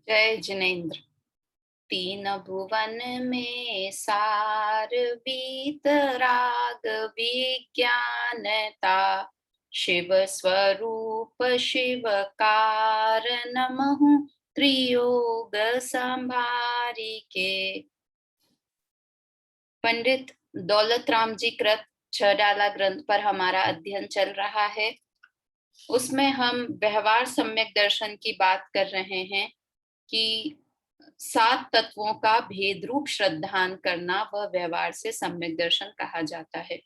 जय जिनेन्द्र। तीन भुवन में सार वीतराग विज्ञानता, शिव स्वरूप शिव कारणमहु त्रियोग संभारी के। पंडित दौलत राम जी कृत 6 डाला ग्रंथ पर हमारा अध्ययन चल रहा है। उसमें हम व्यवहार सम्यक दर्शन की बात कर रहे हैं कि 7 तत्वों का भेद रूप श्रद्धान करना वह व्यवहार से सम्यक दर्शन कहा जाता है।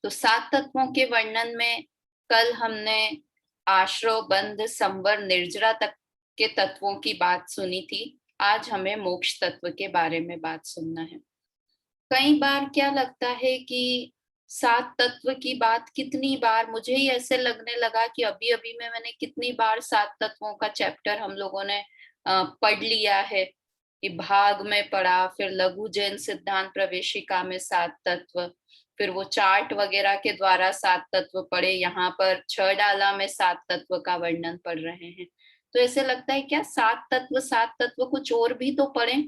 तो 7 तत्वों के वर्णन में कल हमने आश्रव, बंध, संवर, निर्जरा तक के तत्वों की बात सुनी थी। आज हमें मोक्ष तत्व के बारे में बात सुनना है। कई बार क्या लगता है कि 7 तत्व की बात कितनी बार, मुझे ही ऐसे लगने लगा कि अभी अभी में मैंने कितनी बार 7 तत्वों का चैप्टर हम लोगों ने पढ़ लिया है। कि भाग में पढ़ा, फिर लघु जैन सिद्धांत प्रवेशिका में 7 तत्व, फिर वो चार्ट वगैरह के द्वारा 7 तत्व पढ़े, यहाँ पर 6 डाला में 7 तत्व का वर्णन पढ़ रहे हैं। तो ऐसे लगता है क्या 7 तत्व कुछ और भी तो पढ़े,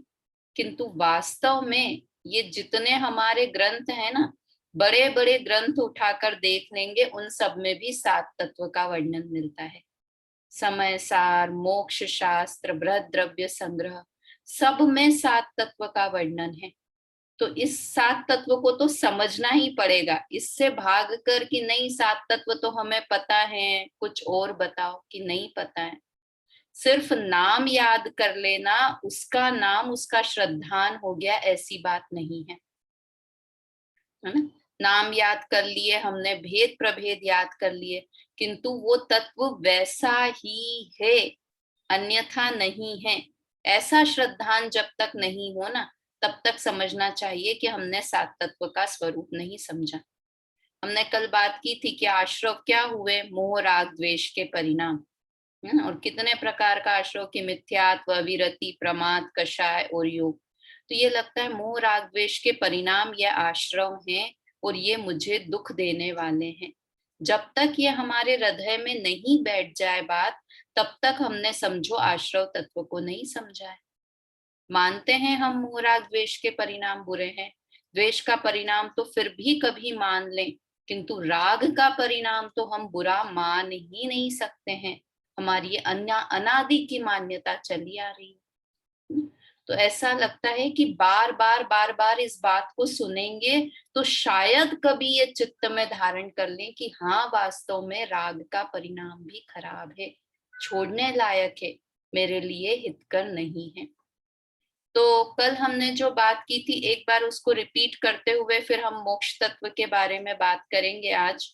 किंतु वास्तव में ये जितने हमारे ग्रंथ हैं ना, बड़े बड़े ग्रंथ उठाकर देख लेंगे, उन सब में भी 7 तत्व का वर्णन मिलता है। समय सार, मोक्ष शास्त्र, बृहद द्रव्य संग्रह, सब में 7 तत्व का वर्णन है। तो इस 7 तत्व को तो समझना ही पड़ेगा। इससे भाग कर कि नहीं 7 तत्व तो हमें पता है, कुछ और बताओ, कि नहीं पता है। सिर्फ नाम याद कर लेना, उसका नाम उसका श्रद्धान हो गया, ऐसी बात नहीं है, है ना। नाम याद कर लिए हमने, भेद प्रभेद याद कर लिए, किंतु वो तत्व वैसा ही है, अन्यथा नहीं है। ऐसा श्रद्धान जब तक नहीं हो ना, तब तक समझना चाहिए कि हमने 7 तत्व का स्वरूप नहीं समझा। हमने कल बात की थी कि आश्रव क्या हुए, मोह राग द्वेष के परिणाम, और कितने प्रकार का आश्रव की मिथ्यात्व, अविरति, प्रमाद, कषाय और योग। तो ये लगता है मोह राग द्वेष के परिणाम ये आश्रव हैं और ये मुझे दुख देने वाले हैं। जब तक ये हमारे हृदय में नहीं बैठ जाए बात, तब तक हमने समझो आश्रव तत्व को नहीं समझा है। मानते हैं हम मोह राग द्वेष के परिणाम बुरे हैं, द्वेष का परिणाम तो फिर भी कभी मान लें, किंतु राग का परिणाम तो हम बुरा मान ही नहीं सकते हैं। हमारी अनादि की मान्यता चली आ रही है। तो ऐसा लगता है कि बार बार इस बात को सुनेंगे तो शायद कभी ये चित्त में धारण कर लें कि हाँ, वास्तव में राग का परिणाम भी खराब है, छोड़ने लायक है, मेरे लिए हितकर नहीं है। तो कल हमने जो बात की थी, एक बार उसको रिपीट करते हुए फिर हम मोक्ष तत्व के बारे में बात करेंगे आज।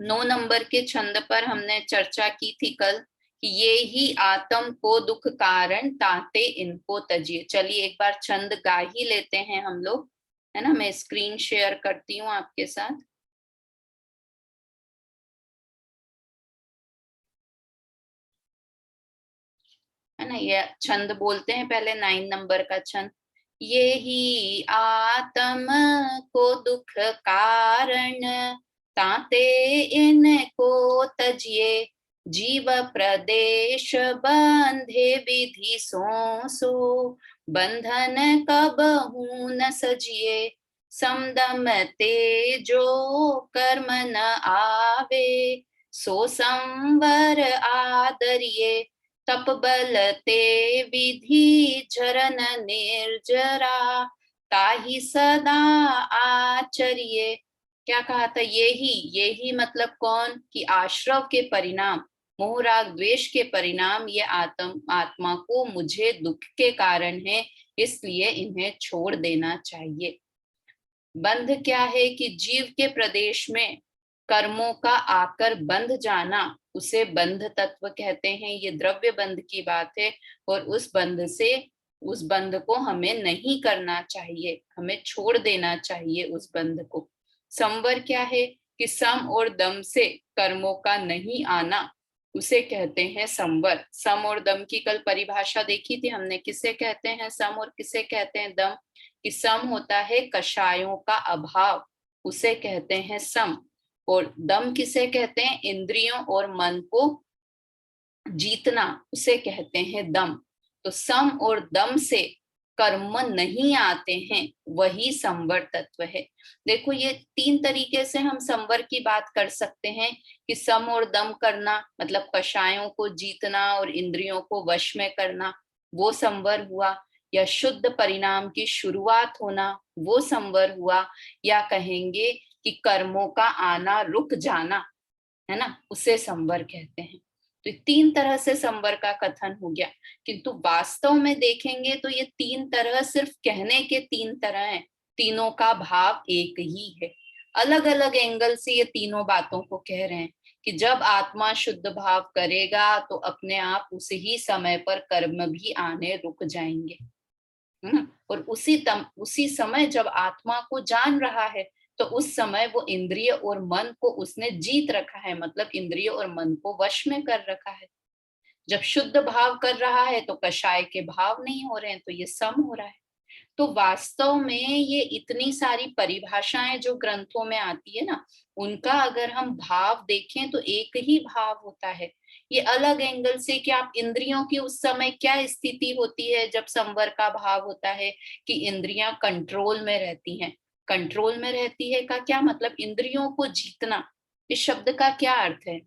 9 नंबर के छंद पर हमने चर्चा की थी कल कि ये ही आत्म को दुख कारण, ताते इनको तजिए। चलिए एक बार छंद गा ही लेते हैं हम लोग, है ना। मैं स्क्रीन शेयर करती हूँ आपके साथ। है ना, ये छंद बोलते हैं पहले 9 नंबर का छंद। ये ही आत्म को दुख कारण, ताते इनको तजिए। जीव प्रदेश बंधे विधि सो बंधन कबहू न सजिए। समदम तेजो कर्म न आवे, सो संवर आदरिये। तप बल ते विधि चरण निर्जरा, ताहि सदा आचरिये। क्या कहा था, यही मतलब कौन, कि आश्रव के परिणाम, मोह राग द्वेष के परिणाम ये आत्मा को मुझे दुख के कारण है, इसलिए इन्हें छोड़ देना चाहिए। बंध क्या है कि जीव के प्रदेश में कर्मों का आकर बंध जाना, उसे बंध तत्व कहते हैं। ये द्रव्य बंध की बात है, और उस बंध को हमें नहीं करना चाहिए, हमें छोड़ देना चाहिए उस बंध को। संवर क्या है कि सम और दम से कर्मों का नहीं आना, उसे कहते हैं संवर। सम और दम की कल परिभाषा देखी थी हमने, किसे कहते हैं सम और किसे कहते हैं दम। कि सम होता है कषायों का अभाव, उसे कहते हैं सम। और दम किसे कहते हैं, इंद्रियों और मन को जीतना उसे कहते हैं दम। तो सम और दम से कर्म नहीं आते हैं, वही संवर तत्व है। देखो ये तीन तरीके से हम संवर की बात कर सकते हैं कि सम और दम करना मतलब कषायों को जीतना और इंद्रियों को वश में करना, वो संवर हुआ। या शुद्ध परिणाम की शुरुआत होना, वो संवर हुआ। या कहेंगे कि कर्मों का आना रुक जाना, है ना, उसे संवर कहते हैं। तो तीन तरह से संवर का कथन हो गया, किंतु वास्तव में देखेंगे तो ये तीन तरह सिर्फ कहने के तीन तरह हैं, तीनों का भाव एक ही है। अलग अलग एंगल से ये तीनों बातों को कह रहे हैं कि जब आत्मा शुद्ध भाव करेगा तो अपने आप उसी ही समय पर कर्म भी आने रुक जाएंगे, है ना। और उसी समय जब आत्मा को जान रहा है तो उस समय वो इंद्रिय और मन को उसने जीत रखा है, मतलब इंद्रिय और मन को वश में कर रखा है। जब शुद्ध भाव कर रहा है तो कषाय के भाव नहीं हो रहे हैं, तो ये सम हो रहा है। तो वास्तव में ये इतनी सारी परिभाषाएं जो ग्रंथों में आती है ना, उनका अगर हम भाव देखें तो एक ही भाव होता है। ये अलग एंगल से कि आप इंद्रियों की उस समय क्या स्थिति होती है जब संवर का भाव होता है कि इंद्रियां कंट्रोल में रहती हैं। कंट्रोल में रहती है का क्या मतलब, इंद्रियों को जीतना, इस शब्द का क्या अर्थ है।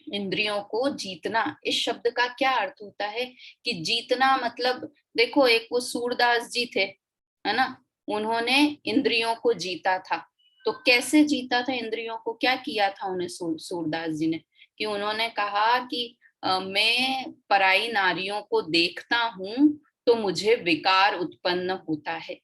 इंद्रियों को जीतना इस शब्द का क्या अर्थ होता है कि जीतना मतलब, देखो एक वो सूरदास जी थे, है ना, उन्होंने इंद्रियों को जीता था। तो कैसे जीता था इंद्रियों को, क्या किया था उन्हें सूरदास जी ने, कि उन्होंने कहा कि मैं पराई नारियों को देखता हूं तो मुझे विकार उत्पन्न होता है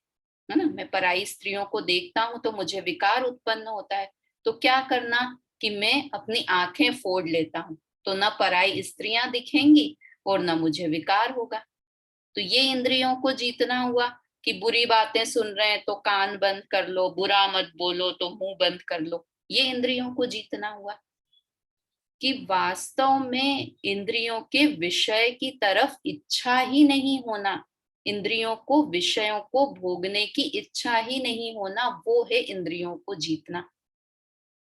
ना, मैं पराई स्त्रियों को देखता हूं तो मुझे विकार उत्पन्न होता है। तो क्या करना कि मैं अपनी आंखें फोड़ लेता हूं, तो न पराई स्त्रियां दिखेंगी और न मुझे विकार होगा। तो ये इंद्रियों को जीतना हुआ कि बुरी बातें सुन रहे हैं तो कान बंद कर लो, बुरा मत बोलो तो मुंह बंद कर लो, ये इंद्रियों को जीतना हुआ। कि वास्तव में इंद्रियों के विषय की तरफ इच्छा ही नहीं होना, इंद्रियों को विषयों को भोगने की इच्छा ही नहीं होना, वो है इंद्रियों को जीतना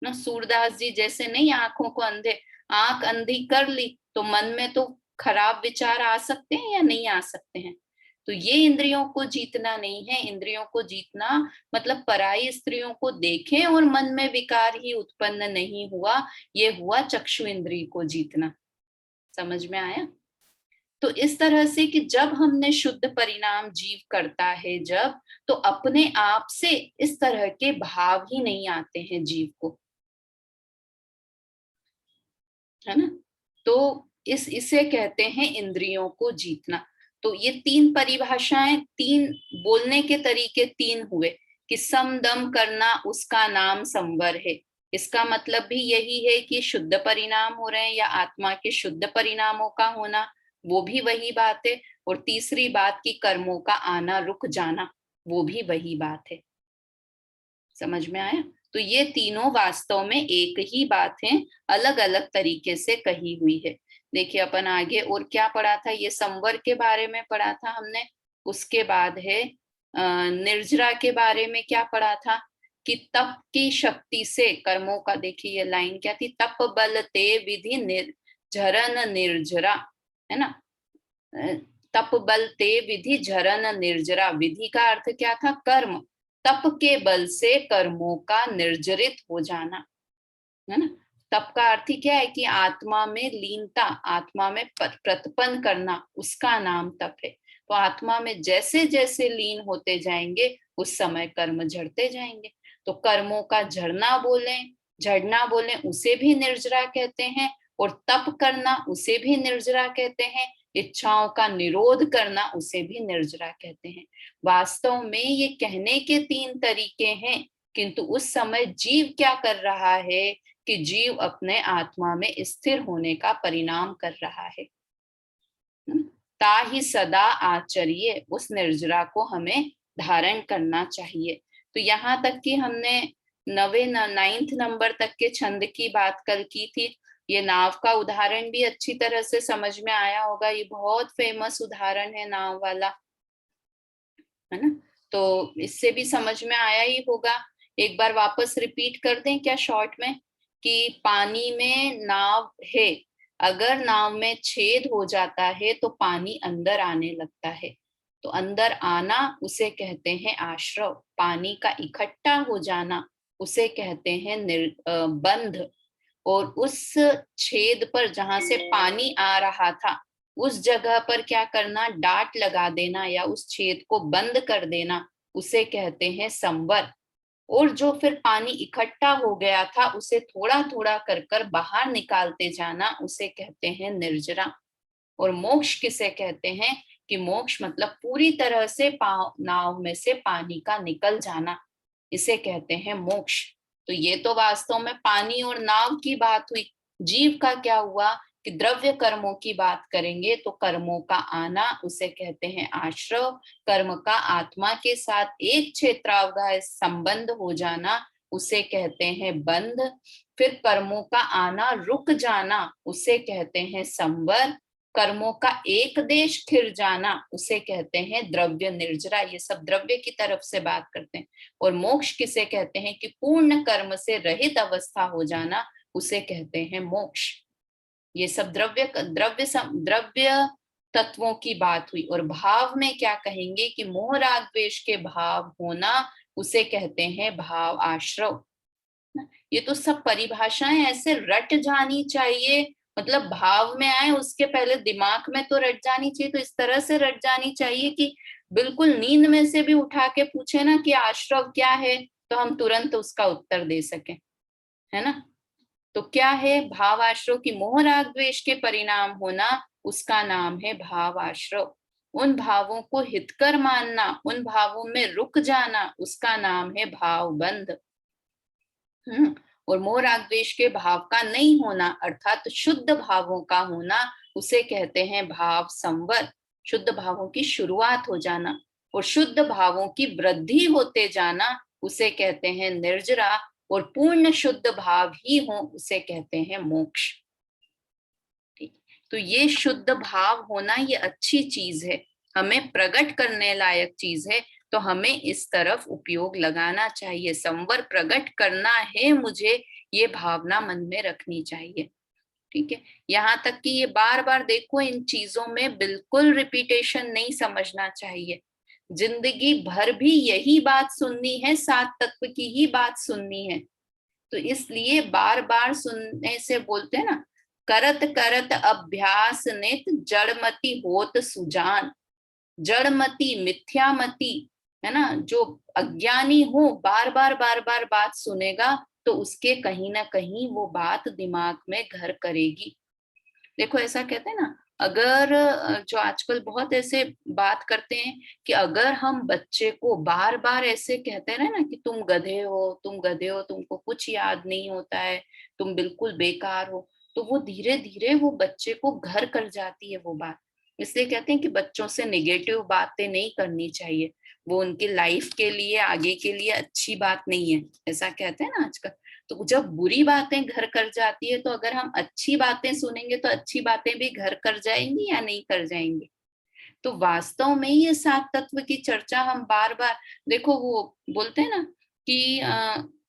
ना। सूरदास जी जैसे नहीं, आंखों को अंधे, आंख अंधी कर ली तो मन में तो खराब विचार आ सकते हैं या नहीं आ सकते हैं। तो ये इंद्रियों को जीतना नहीं है। इंद्रियों को जीतना मतलब पराई स्त्रियों को देखें और मन में विकार ही उत्पन्न नहीं हुआ, ये हुआ चक्षु इंद्रिय को जीतना। समझ में आया। तो इस तरह से कि जब हमने शुद्ध परिणाम जीव करता है जब, तो अपने आप से इस तरह के भाव ही नहीं आते हैं जीव को, है ना। तो इसे कहते हैं इंद्रियों को जीतना। तो ये तीन परिभाषाएं, तीन बोलने के तरीके तीन हुए कि सम दम करना उसका नाम संवर है। इसका मतलब भी यही है कि शुद्ध परिणाम हो रहे हैं या आत्मा के शुद्ध परिणामों का होना, वो भी वही बात है। और तीसरी बात की कर्मों का आना रुक जाना, वो भी वही बात है। समझ में आया। तो ये तीनों वास्तव में एक ही बात है, अलग अलग तरीके से कही हुई है। देखिए अपन आगे और क्या पढ़ा था, ये संवर के बारे में पढ़ा था हमने। उसके बाद है निर्जरा के बारे में क्या पढ़ा था कि तप की शक्ति से कर्मों का, देखिए ये लाइन क्या थी, तप बल ते विधि झरन निर्जरा, है ना। तप बल ते विधि झरन निर्जरा, विधि का अर्थ क्या था, कर्म। तप के बल से कर्मों का निर्जरित हो जाना, है ना। तप का अर्थ ही क्या है कि आत्मा में लीनता, आत्मा में प्रतिपन्न करना, उसका नाम तप है। तो आत्मा में जैसे जैसे लीन होते जाएंगे उस समय कर्म झड़ते जाएंगे। तो कर्मों का झड़ना बोले, झड़ना बोले उसे भी निर्जरा कहते हैं, और तप करना उसे भी निर्जरा कहते हैं, इच्छाओं का निरोध करना उसे भी निर्जरा कहते हैं। वास्तव में ये कहने के तीन तरीके हैं, किंतु उस समय जीव क्या कर रहा है कि जीव अपने आत्मा में स्थिर होने का परिणाम कर रहा है। ता ही सदा आचर्य, उस निर्जरा को हमें धारण करना चाहिए। तो यहाँ तक कि हमने 9th नंबर तक के छंद की बात कल की थी। ये नाव का उदाहरण भी अच्छी तरह से समझ में आया होगा, ये बहुत फेमस उदाहरण है नाव वाला, है ना। तो इससे भी समझ में आया ही होगा। एक बार वापस रिपीट कर दें क्या शॉर्ट में, कि पानी में नाव है अगर नाव में छेद हो जाता है तो पानी अंदर आने लगता है। तो अंदर आना उसे कहते हैं आश्रव। पानी का इकट्ठा हो जाना उसे कहते हैं बंध। और उस छेद पर जहां से पानी आ रहा था उस जगह पर क्या करना, डाट लगा देना या उस छेद को बंद कर देना, उसे कहते हैं संवर। और जो फिर पानी इकट्ठा हो गया था उसे थोड़ा थोड़ा कर कर बाहर निकालते जाना, उसे कहते हैं निर्जरा। और मोक्ष किसे कहते हैं कि मोक्ष मतलब पूरी तरह से नाव में से पानी का निकल जाना, इसे कहते हैं मोक्ष। तो ये तो वास्तव में पानी और नाव की बात हुई। जीव का क्या हुआ कि द्रव्य कर्मों की बात करेंगे तो कर्मों का आना उसे कहते हैं आश्रव। कर्म का आत्मा के साथ एक क्षेत्रावगाह संबंध हो जाना उसे कहते हैं बंध। फिर कर्मों का आना रुक जाना उसे कहते हैं संवर। कर्मों का एक देश खिर जाना उसे कहते हैं द्रव्य निर्जरा। ये सब द्रव्य की तरफ से बात करते हैं। और मोक्ष किसे कहते हैं कि पूर्ण कर्म से रहित अवस्था हो जाना, उसे कहते हैं मोक्ष। ये सब द्रव्य तत्वों की बात हुई। और भाव में क्या कहेंगे कि मोह राग द्वेष के भाव होना उसे कहते हैं भाव आश्रव। ये तो सब परिभाषाएं ऐसे रट जानी चाहिए, मतलब भाव में आए उसके पहले दिमाग में तो रट जानी चाहिए। तो इस तरह से रट जानी चाहिए कि बिल्कुल नींद में से भी उठा के पूछे ना कि आश्रव क्या है तो हम तुरंत उसका उत्तर दे सके, है ना। तो क्या है भाव आश्रव की मोह राग द्वेष के परिणाम होना, उसका नाम है भाव आश्रव। उन भावों को हितकर मानना, उन भावों में रुक जाना, उसका नाम है भाव बंध। और मोह राग द्वेष के भाव का नहीं होना अर्थात शुद्ध भावों का होना उसे कहते हैं भाव संवर। शुद्ध भावों की शुरुआत हो जाना और शुद्ध भावों की वृद्धि होते जाना उसे कहते हैं निर्जरा। और पूर्ण शुद्ध भाव ही हो उसे कहते हैं मोक्ष। ठीक, तो ये शुद्ध भाव होना ये अच्छी चीज है, हमें प्रकट करने लायक चीज है। तो हमें इस तरफ उपयोग लगाना चाहिए। संवर प्रकट करना है मुझे, ये भावना मन में रखनी चाहिए। ठीक है, यहाँ तक कि ये बार बार देखो, इन चीजों में बिल्कुल रिपीटेशन नहीं समझना चाहिए। जिंदगी भर भी यही बात सुननी है, सात तत्व की ही बात सुननी है। तो इसलिए बार बार सुनने से बोलते हैं ना, करत करत अभ्यास नित जड़मति होत सुजान। जड़मति मिथ्यामति, है ना, जो अज्ञानी हो बार बार बात सुनेगा तो उसके कहीं ना कहीं वो बात दिमाग में घर करेगी। देखो ऐसा कहते हैं ना, अगर जो आजकल बहुत ऐसे बात करते हैं कि अगर हम बच्चे को बार बार ऐसे कहते रहे ना कि तुम गधे हो, तुम गधे हो, तुमको कुछ याद नहीं होता है, तुम बिल्कुल बेकार हो, तो वो धीरे धीरे वो बच्चे को घर कर जाती है वो बात। इसलिए कहते हैं कि बच्चों से नेगेटिव बातें नहीं करनी चाहिए, वो उनकी लाइफ के लिए आगे के लिए अच्छी बात नहीं है, ऐसा कहते हैं ना आजकल। तो जब बुरी बातें घर कर जाती है तो अगर हम अच्छी बातें सुनेंगे तो अच्छी बातें भी घर कर जाएंगी या नहीं कर जाएंगी। तो वास्तव में ये सात तत्व की चर्चा हम बार बार, देखो वो बोलते हैं ना कि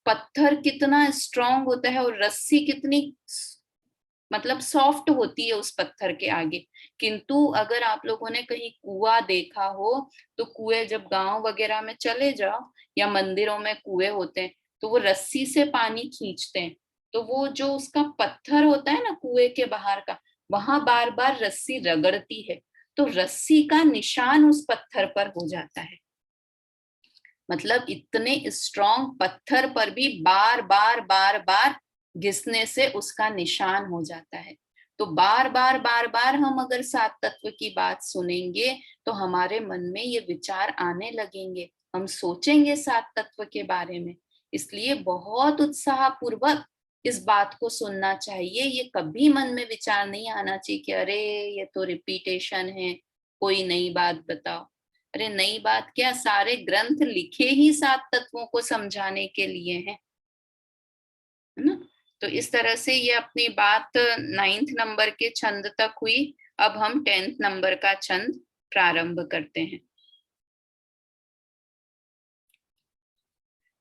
पत्थर कितना स्ट्रांग होता है और रस्सी कितनी मतलब सॉफ्ट होती है उस पत्थर के आगे। किंतु अगर आप लोगों ने कहीं कुआं देखा हो तो कुएं जब गांव वगैरह में चले जाओ या मंदिरों में कुएं होते हैं तो वो रस्सी से पानी खींचते हैं। तो वो जो उसका पत्थर होता है ना कुएं के बाहर का, वहां बार बार रस्सी रगड़ती है तो रस्सी का निशान उस पत्थर पर हो जाता है। मतलब इतने स्ट्रॉन्ग पत्थर पर भी बार बार घिसने से उसका निशान हो जाता है। तो बार बार हम अगर सात तत्व की बात सुनेंगे तो हमारे मन में ये विचार आने लगेंगे, हम सोचेंगे सात तत्व के बारे में। इसलिए बहुत उत्साह पूर्वक इस बात को सुनना चाहिए। ये कभी मन में विचार नहीं आना चाहिए कि अरे ये तो रिपीटेशन है, कोई नई बात बताओ। अरे नई बात क्या, सारे ग्रंथ लिखे ही सात तत्वों को समझाने के लिए हैं, है ना। तो इस तरह से ये अपनी बात 9th नंबर के छंद तक हुई। अब हम 10th नंबर का छंद प्रारंभ करते हैं।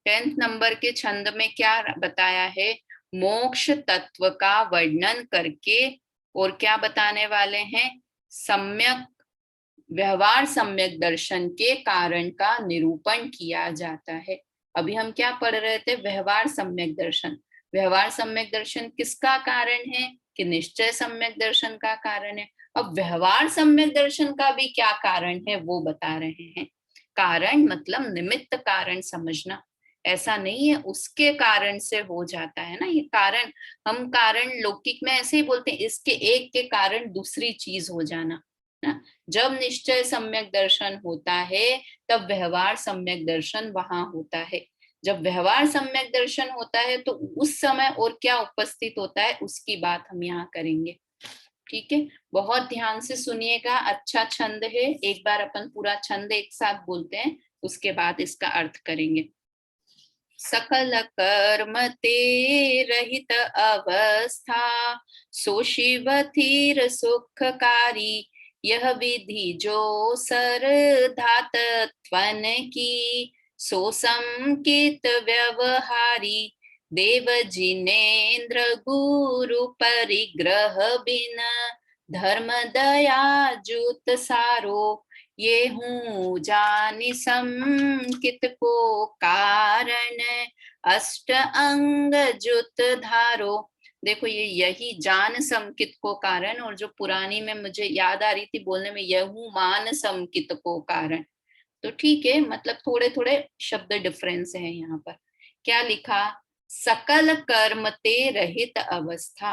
10th नंबर के छंद में क्या बताया है, मोक्ष तत्व का वर्णन करके और क्या बताने वाले हैं? सम्यक व्यवहार सम्यक दर्शन के कारण का निरूपण किया जाता है। अभी हम क्या पढ़ रहे थे? व्यवहार सम्यक दर्शन। व्यवहार सम्यक दर्शन किसका कारण है? कि निश्चय सम्यक दर्शन का कारण है। अब व्यवहार सम्यक दर्शन का भी क्या कारण है वो बता रहे हैं। कारण मतलब निमित्त कारण समझना, ऐसा नहीं है उसके कारण से हो जाता है ना ये कारण। हम कारण लौकिक में ऐसे ही बोलते हैं, इसके एक के कारण दूसरी चीज हो जाना ना। जब निश्चय सम्यक दर्शन होता है तब व्यवहार सम्यक दर्शन वहां होता है। जब व्यवहार सम्यक दर्शन होता है तो उस समय और क्या उपस्थित होता है उसकी बात हम यहाँ करेंगे। ठीक है, बहुत ध्यान से सुनिएगा। अच्छा छंद है, एक बार अपन पूरा छंद एक साथ बोलते हैं, उसके बाद इसका अर्थ करेंगे। सकल कर्म ते रहित अवस्था, सो शिव थीर सुखकारी, यह विधि जो सर धातत्वन की, सो संकित व्यवहारी, देव जिनेन्द्र गुरु परिग्रह बिन, धर्म दया जुत सारो, ये हूँ जानि संकित को कारण, अष्ट अंग जुत धारो। देखो ये यही जान संकित को कारण, और जो पुरानी में मुझे याद आ रही थी बोलने में, यहू मान संकित को कारण। तो ठीक है, मतलब थोड़े थोड़े शब्द डिफरेंस है यहाँ पर। क्या लिखा? सकल कर्म ते रहित अवस्था,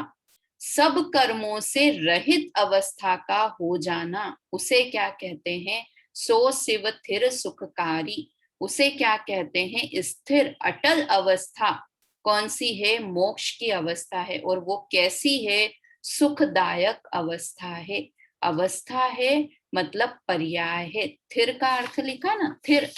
सब कर्मों से रहित अवस्था का हो जाना, उसे क्या कहते हैं? सो शिव थिर सुखकारी, उसे क्या कहते हैं? स्थिर अटल अवस्था। कौन सी है? मोक्ष की अवस्था है। और वो कैसी है? सुखदायक अवस्था है। अवस्था है मतलब पर्याय है। थिर का अर्थ लिखा ना, थिर।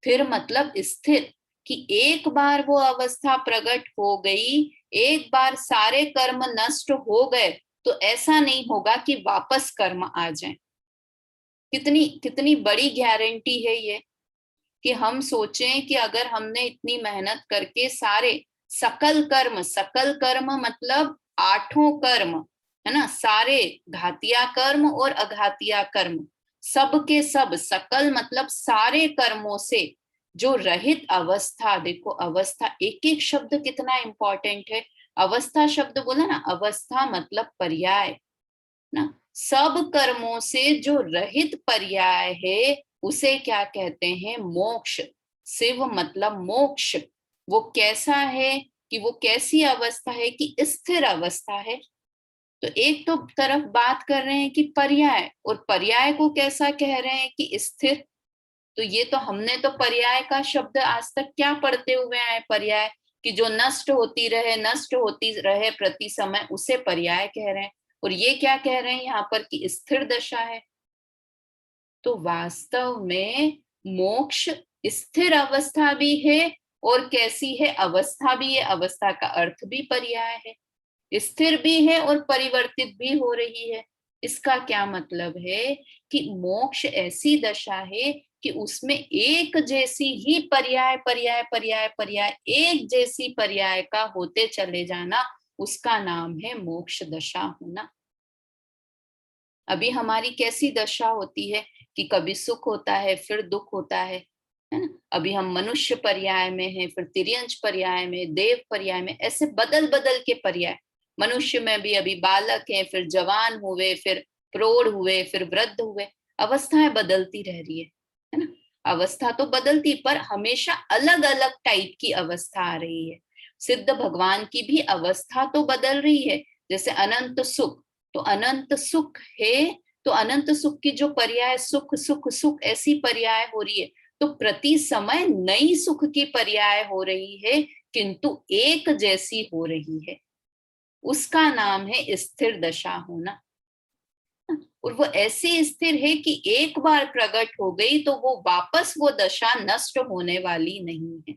थिर मतलब स्थिर, कि एक बार वो अवस्था प्रकट हो गई, एक बार सारे कर्म नष्ट हो गए, तो ऐसा नहीं होगा कि वापस कर्म आ जाए। कितनी कितनी बड़ी गारंटी है ये, कि हम सोचें कि अगर हमने इतनी मेहनत करके सारे सकल कर्म मतलब आठों कर्म, है ना, सारे घातिया कर्म और अघातिया कर्म, सब के सब, सकल मतलब सारे कर्मों से जो रहित अवस्था। देखो अवस्था, एक एक शब्द कितना इंपॉर्टेंट है। अवस्था शब्द बोला ना, अवस्था मतलब पर्याय ना। सब कर्मों से जो रहित पर्याय है उसे क्या कहते हैं? मोक्ष। शिव मतलब मोक्ष। वो कैसा है? कि वो कैसी अवस्था है? कि स्थिर अवस्था है। तो एक तो तरफ बात कर रहे हैं कि पर्याय, और पर्याय को कैसा कह रहे हैं? कि स्थिर। तो ये तो हमने तो पर्याय का शब्द आज तक क्या पढ़ते हुए आए? पर्याय कि जो नष्ट होती रहे, नष्ट होती रहे प्रति समय, उसे पर्याय कह रहे हैं। और ये क्या कह रहे हैं यहाँ पर? कि स्थिर दशा है। तो वास्तव में मोक्ष स्थिर अवस्था भी है, और कैसी है? अवस्था भी है। अवस्था का अर्थ भी पर्याय है, स्थिर भी है और परिवर्तित भी हो रही है। इसका क्या मतलब है? कि मोक्ष ऐसी दशा है कि उसमें एक जैसी ही पर्याय पर्याय पर्याय पर्याय, एक जैसी पर्याय का होते चले जाना, उसका नाम है मोक्ष दशा होना। अभी हमारी कैसी दशा होती है? कि कभी सुख होता है, फिर दुख होता है ना। अभी हम मनुष्य पर्याय में हैं, फिर तिर्यंच पर्याय में, देव पर्याय में, ऐसे बदल बदल के पर्याय। मनुष्य में भी अभी बालक हैं, फिर जवान हुए, फिर प्रौढ़ हुए, फिर वृद्ध हुए। अवस्थाएं बदलती रह रही है ना। अवस्था तो बदलती, पर हमेशा अलग अलग टाइप की अवस्था आ रही है। सिद्ध भगवान की भी अवस्था तो बदल रही है। जैसे अनंत सुख, तो अनंत सुख है, तो अनंत सुख की जो पर्याय सुख सुख सुख ऐसी पर्याय हो रही है, तो प्रति समय नई सुख की पर्याय हो रही है, किंतु एक जैसी हो रही है। उसका नाम है स्थिर दशा होना। और वो ऐसी स्थिर है कि एक बार प्रकट हो गई तो वो वापस वो दशा नष्ट होने वाली नहीं है।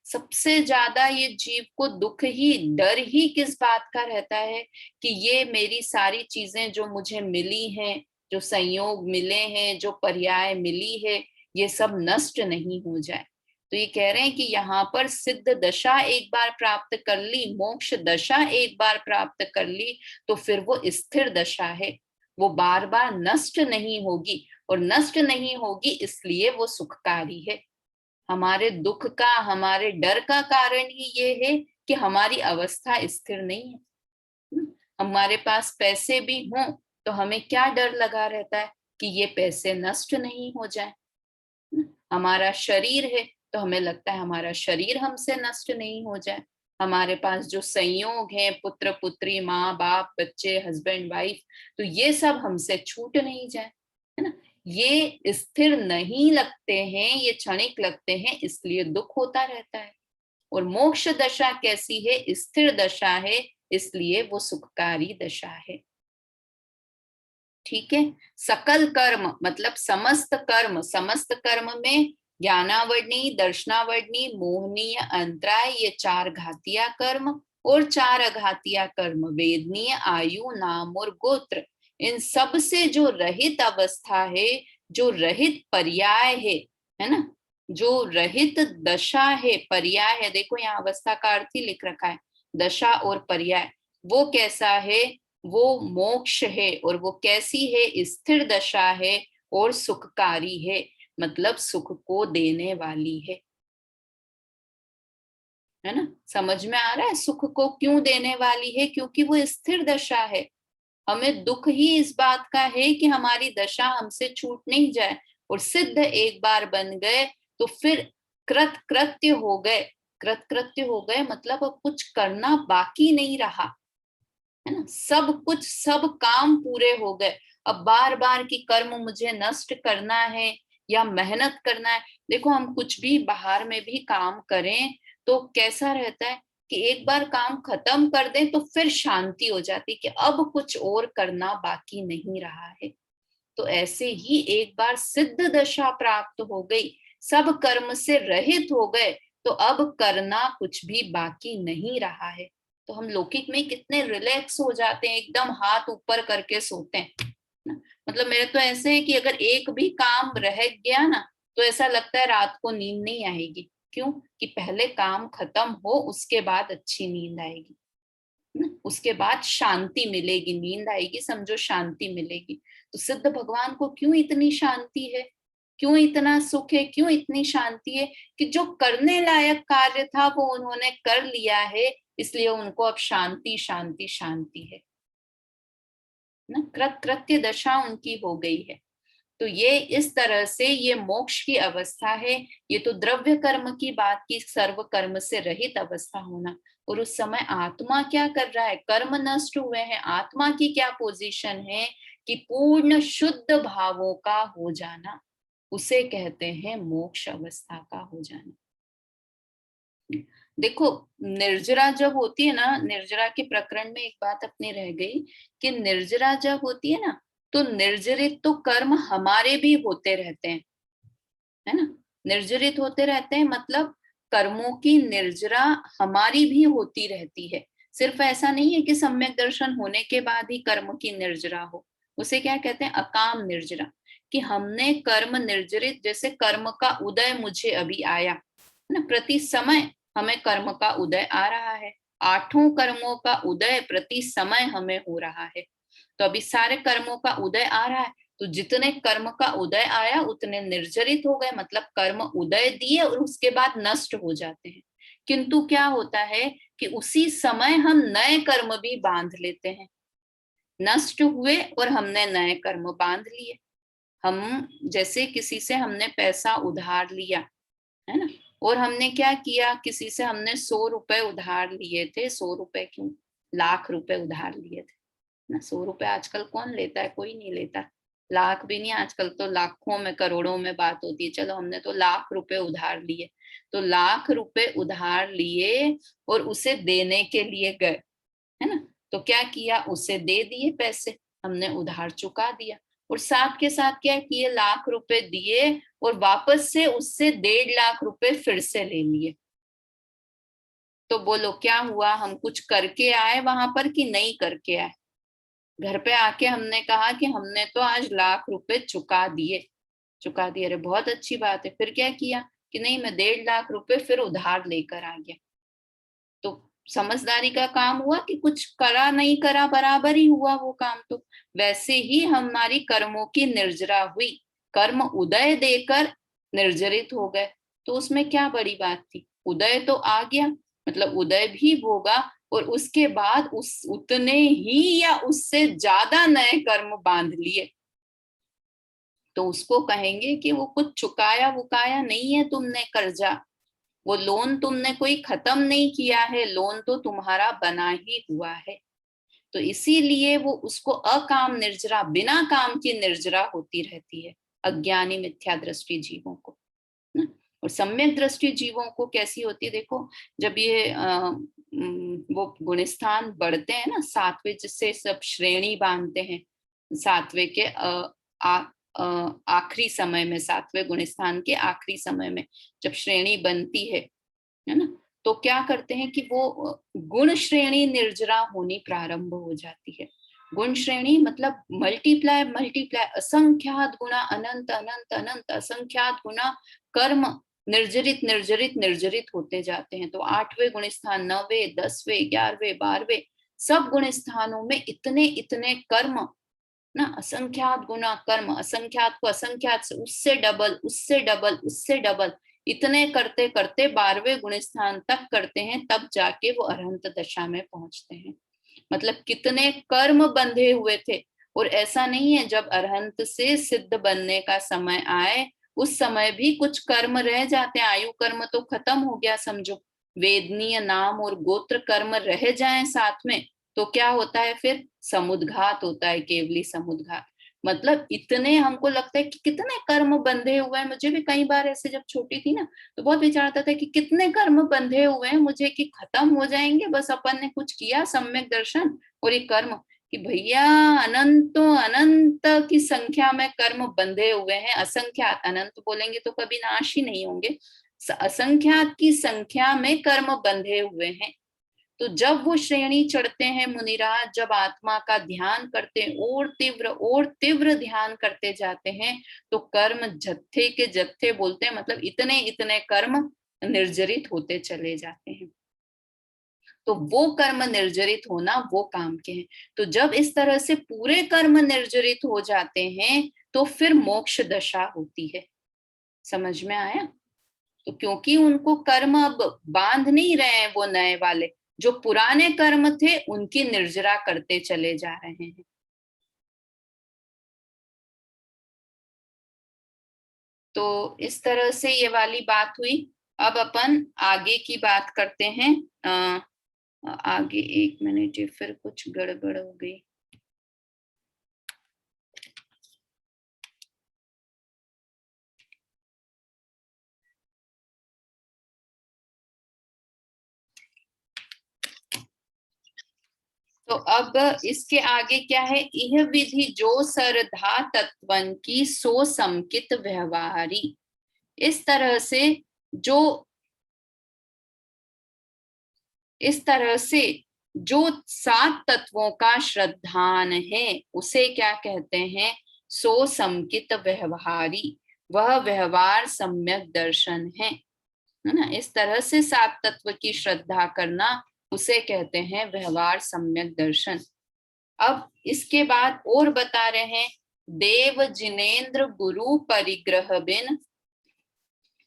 सबसे ज्यादा ये जीव को दुख ही, डर ही किस बात का रहता है? कि ये मेरी सारी चीजें जो मुझे मिली हैं, जो संयोग मिले हैं, जो पर्याय मिली है, ये सब नष्ट नहीं हो जाए। तो ये कह रहे हैं कि यहाँ पर सिद्ध दशा एक बार प्राप्त कर ली, मोक्ष दशा एक बार प्राप्त कर ली, तो फिर वो स्थिर दशा है, वो बार बार नष्ट नहीं होगी, और नष्ट नहीं होगी इसलिए वो सुखकारी है। हमारे दुख का, हमारे डर का कारण ही ये है कि हमारी अवस्था स्थिर नहीं है। हमारे पास पैसे भी हों तो हमें क्या डर लगा रहता है कि ये पैसे नष्ट नहीं हो जाए। हमारा शरीर है तो हमें लगता है हमारा शरीर हमसे नष्ट नहीं हो जाए। हमारे पास जो संयोग है, पुत्र पुत्री, माँ बाप, बच्चे, हस्बैंड वाइफ, तो ये सब हमसे छूट नहीं जाए, है ना। ये स्थिर नहीं लगते हैं, ये क्षणिक लगते हैं, इसलिए दुख होता रहता है। और मोक्ष दशा कैसी है? स्थिर दशा है, इसलिए वो सुखकारी दशा है। ठीक है। सकल कर्म मतलब समस्त कर्म, समस्त कर्म में ज्ञानावरणी, दर्शनावरणी, मोहनीय, अंतराय, ये 4 घातिया कर्म, और 4 अघातिया कर्म वेदनीय, आयु, नाम और गोत्र, इन सब से जो रहित अवस्था है, जो रहित पर्याय है ना, जो रहित दशा है, पर्याय है, देखो यहाँ अवस्था का अर्थ ही लिख रखा है, दशा और पर्याय, वो कैसा है? वो मोक्ष है। और वो कैसी है? स्थिर दशा है और सुखकारी है, मतलब सुख को देने वाली है ना। समझ में आ रहा है सुख को क्यों देने वाली है? क्योंकि वो स्थिर दशा है। हमें दुख ही इस बात का है कि हमारी दशा हमसे छूट नहीं जाए, और सिद्ध एक बार बन गए तो फिर कृत कृत्य हो गए। कृत कृत्य हो गए मतलब अब कुछ करना बाकी नहीं रहा, है ना। सब कुछ, सब काम पूरे हो गए। अब बार बार की कर्म मुझे नष्ट करना है या मेहनत करना है। देखो हम कुछ भी बाहर में भी काम करें तो कैसा रहता है कि एक बार काम खत्म कर दें तो फिर शांति हो जाती कि अब कुछ और करना बाकी नहीं रहा है। तो ऐसे ही एक बार सिद्ध दशा प्राप्त हो गई, सब कर्म से रहित हो गए, तो अब करना कुछ भी बाकी नहीं रहा है। तो हम लौकिक में कितने रिलैक्स हो जाते हैं, एकदम हाथ ऊपर करके सोते हैं ना। मतलब मेरे तो ऐसे है कि अगर एक भी काम रह गया ना तो ऐसा लगता है रात को नींद नहीं आएगी। क्यों? कि पहले काम खत्म हो उसके बाद अच्छी नींद आएगी ना, उसके बाद शांति मिलेगी, नींद आएगी, समझो शांति मिलेगी। तो सिद्ध भगवान को क्यों इतनी शांति है, क्यों इतना सुख है, क्यों इतनी शांति है? कि जो करने लायक कार्य था वो उन्होंने कर लिया है, इसलिए उनको अब शांति शांति शांति है ना। कृत्य दशा उनकी हो गई है। तो ये इस तरह से ये मोक्ष की अवस्था है। ये तो द्रव्य कर्म की बात की, सर्व कर्म से रहित अवस्था होना। और उस समय आत्मा क्या कर रहा है? कर्म नष्ट हुए हैं, आत्मा की क्या पोजीशन है? कि पूर्ण शुद्ध भावों का हो जाना, उसे कहते हैं मोक्ष अवस्था का हो जाना। देखो निर्जरा जब होती है ना, निर्जरा के प्रकरण में एक बात अपनी रह गई कि निर्जरा जब होती है ना तो निर्जरित तो कर्म हमारे भी होते रहते हैं, है ना। निर्जरित होते रहते हैं मतलब कर्मों की निर्जरा हमारी भी होती रहती है। सिर्फ ऐसा नहीं है कि सम्यक दर्शन होने के बाद ही कर्म की निर्जरा हो, उसे क्या कहते हैं? अकाम निर्जरा। कि हमने कर्म निर्जरित, जैसे कर्म का उदय मुझे अभी आया है ना, प्रति समय हमें कर्म का उदय आ रहा है, 8 कर्मों का उदय प्रति समय हमें हो रहा है। तो अभी सारे कर्मों का उदय आ रहा है, तो जितने कर्म का उदय आया उतने निर्जरित हो गए, मतलब कर्म उदय दिए और उसके बाद नष्ट हो जाते हैं। किंतु क्या होता है कि उसी समय हम नए कर्म भी बांध लेते हैं। नष्ट हुए और हमने नए कर्म बांध लिए। हम जैसे किसी से हमने पैसा उधार लिया, है ना, और हमने क्या किया, किसी से हमने 100 रुपए उधार लिए थे, 100 रुपए क्यों, लाख रुपए उधार लिए थे ना। 100 रुपए आजकल कौन लेता है? कोई नहीं लेता। लाख भी नहीं, आजकल तो लाखों में करोड़ों में बात होती है। चलो हमने तो लाख रुपए उधार लिए, तो लाख रुपए उधार लिए और उसे देने के लिए गए, है ना। तो क्या किया, उसे दे दिए पैसे, हमने उधार चुका दिया, और साथ के साथ क्या किए, लाख रुपए दिए और वापस से उससे 1.5 लाख रुपए फिर से ले लिए। तो बोलो क्या हुआ, हम कुछ करके आए वहां पर कि नहीं करके आए? घर पे आके हमने कहा कि हमने तो आज लाख रुपए चुका दिए। चुका दिए, अरे बहुत अच्छी बात है। फिर क्या किया, कि नहीं, मैं 1.5 लाख रुपए फिर उधार लेकर आ गया। तो समझदारी का काम हुआ कि कुछ करा नहीं करा बराबर ही हुआ वो काम। तो वैसे ही हमारी कर्मों की निर्जरा हुई, कर्म उदय देकर निर्जरित हो गए। तो उसमें क्या बड़ी बात थी, उदय तो आ गया, मतलब उदय भी भोगा, और उसके बाद उस उतने ही या उससे ज्यादा नए कर्म बांध लिए। तो उसको कहेंगे कि वो कुछ चुकाया वुकाया नहीं है तुमने कर्जा, वो लोन तुमने कोई खत्म नहीं किया है, लोन तो तुम्हारा बना ही हुआ है। तो इसीलिए वो उसको अकाम निर्जरा, बिना काम की निर्जरा होती रहती है अज्ञानी मिथ्या दृष्टि जीवों को ना। और सम्यक दृष्टि जीवों को कैसी होती है, देखो जब ये वो गुणस्थान बढ़ते हैं ना, सातवें जिससे सब श्रेणी बांधते हैं, सातवें के आखिरी समय में, सातवें गुणस्थान के आखिरी समय में जब श्रेणी बनती है ना, तो क्या करते हैं कि वो गुण श्रेणी निर्जरा होनी प्रारंभ हो जाती है। गुण श्रेणी मतलब मल्टीप्लाई मल्टीप्लाई, असंख्यात गुना, अनंत अनंत अनंत असंख्यात गुना कर्म निर्जरित निर्जरित निर्जरित होते जाते हैं। तो 8वें गुण स्थान, 9वें, 10वें, 11वें, 12वें, सब गुण स्थानों में इतने इतने कर्म ना, असंख्यात गुना कर्म, असंख्यात को असंख्यात से उससे डबल, उससे डबल, उससे डबल, इतने करते करते 12वें गुण स्थान तक करते हैं, तब जाके वो अरहंत दशा में पहुंचते हैं। मतलब कितने कर्म बंधे हुए थे। और ऐसा नहीं है जब अरहंत से सिद्ध बनने का समय आए उस समय भी कुछ कर्म रह जाते हैं, आयु कर्म तो खत्म हो गया समझो, वेदनीय नाम और गोत्र कर्म रह जाएं साथ में, तो क्या होता है फिर, समुद्घात होता है, केवली समुद्घात। मतलब इतने हमको लगता है कि कितने कर्म बंधे हुए हैं। मुझे भी कई बार ऐसे जब छोटी थी ना, तो बहुत विचार आता था कि कितने कर्म बंधे हुए हैं मुझे, कि खत्म हो जाएंगे बस, अपन ने कुछ किया सम्यक दर्शन और ये कर्म, कि भैया अनंतों अनंत की संख्या में कर्म बंधे हुए हैं। असंख्यात, अनंत बोलेंगे तो कभी नाश ही नहीं होंगे, असंख्यात की संख्या में कर्म बंधे हुए हैं। तो जब वो श्रेणी चढ़ते हैं मुनिराज, जब आत्मा का ध्यान करते हैं, और तीव्र ध्यान करते जाते हैं, तो कर्म जत्थे के जत्थे बोलते हैं, मतलब इतने इतने कर्म निर्जरित होते चले जाते हैं। तो वो कर्म निर्जरित होना वो काम के हैं। तो जब इस तरह से पूरे कर्म निर्जरित हो जाते हैं तो फिर मोक्ष दशा होती है। समझ में आया? तो क्योंकि उनको कर्म अब बांध नहीं रहे हैं, वो नए वाले जो पुराने कर्म थे उनकी निर्जरा करते चले जा रहे हैं। तो इस तरह से ये वाली बात हुई। अब अपन आगे की बात करते हैं। आगे 1 मिनट, ये फिर कुछ गड़बड़ हो गई। तो अब इसके आगे क्या है, यह विधि जो सरधा तत्वन की सो समकित व्यवहारी। इस तरह से जो, इस तरह से जो 7 तत्वों का श्रद्धान है उसे क्या कहते हैं, सो समकित व्यवहारी, वह व्यवहार सम्यक दर्शन है ना। इस तरह से 7 तत्व की श्रद्धा करना उसे कहते हैं व्यवहार सम्यक दर्शन। अब इसके बाद और बता रहे हैं, देव जिनेन्द्र गुरु परिग्रह बिन,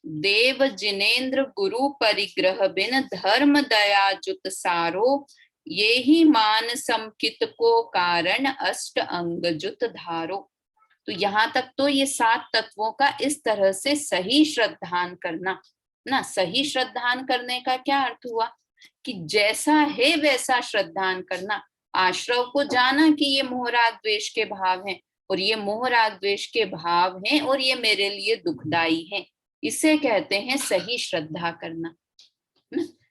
देव जिनेन्द्र गुरु परिग्रह बिन धर्म दया जुत सारो, ये ही मान समकित को कारण अष्ट अंग जुत धारो। तो यहाँ तक तो ये 7 तत्वों का इस तरह से सही श्रद्धान करना ना। सही श्रद्धान करने का क्या अर्थ हुआ, कि जैसा है वैसा श्रद्धान करना। आश्रव को जाना कि ये मोह राग द्वेष के भाव हैं, और ये मोह राग द्वेष के भाव हैं और ये मेरे लिए दुखदाई हैं, इसे कहते हैं सही श्रद्धा करना।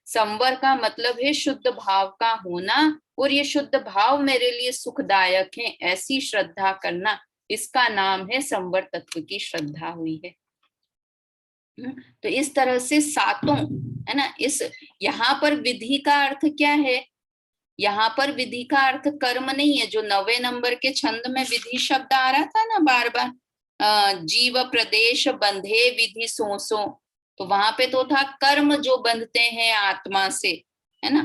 संवर का मतलब है शुद्ध भाव का होना, और ये शुद्ध भाव मेरे लिए सुखदायक है, ऐसी श्रद्धा करना, इसका नाम है संवर तत्व की श्रद्धा हुई है। तो इस तरह से सातों, है ना। इस यहाँ पर विधि का अर्थ क्या है, यहाँ पर विधि का अर्थ कर्म नहीं है। जो 9वें नंबर के छंद में विधि शब्द आ रहा था ना बार बार, जीव प्रदेश बंधे विधि सोसो, तो वहां पे तो था कर्म जो बंधते हैं आत्मा से, है ना।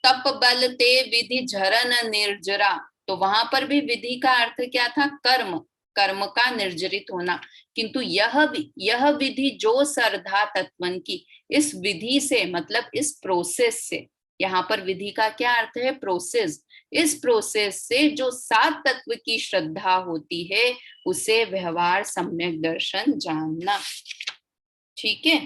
तप बल ते विधि झरन निर्जरा, तो वहां पर भी विधि का अर्थ क्या था, कर्म, कर्म का निर्जरित होना। किंतु यह विधि जो सरधा तत्वन की, इस विधि से मतलब इस प्रोसेस से, यहाँ पर विधि का क्या अर्थ है, प्रोसेस, इस प्रोसेस से जो सात तत्व की श्रद्धा होती है उसे व्यवहार सम्यक दर्शन जानना। ठीक है,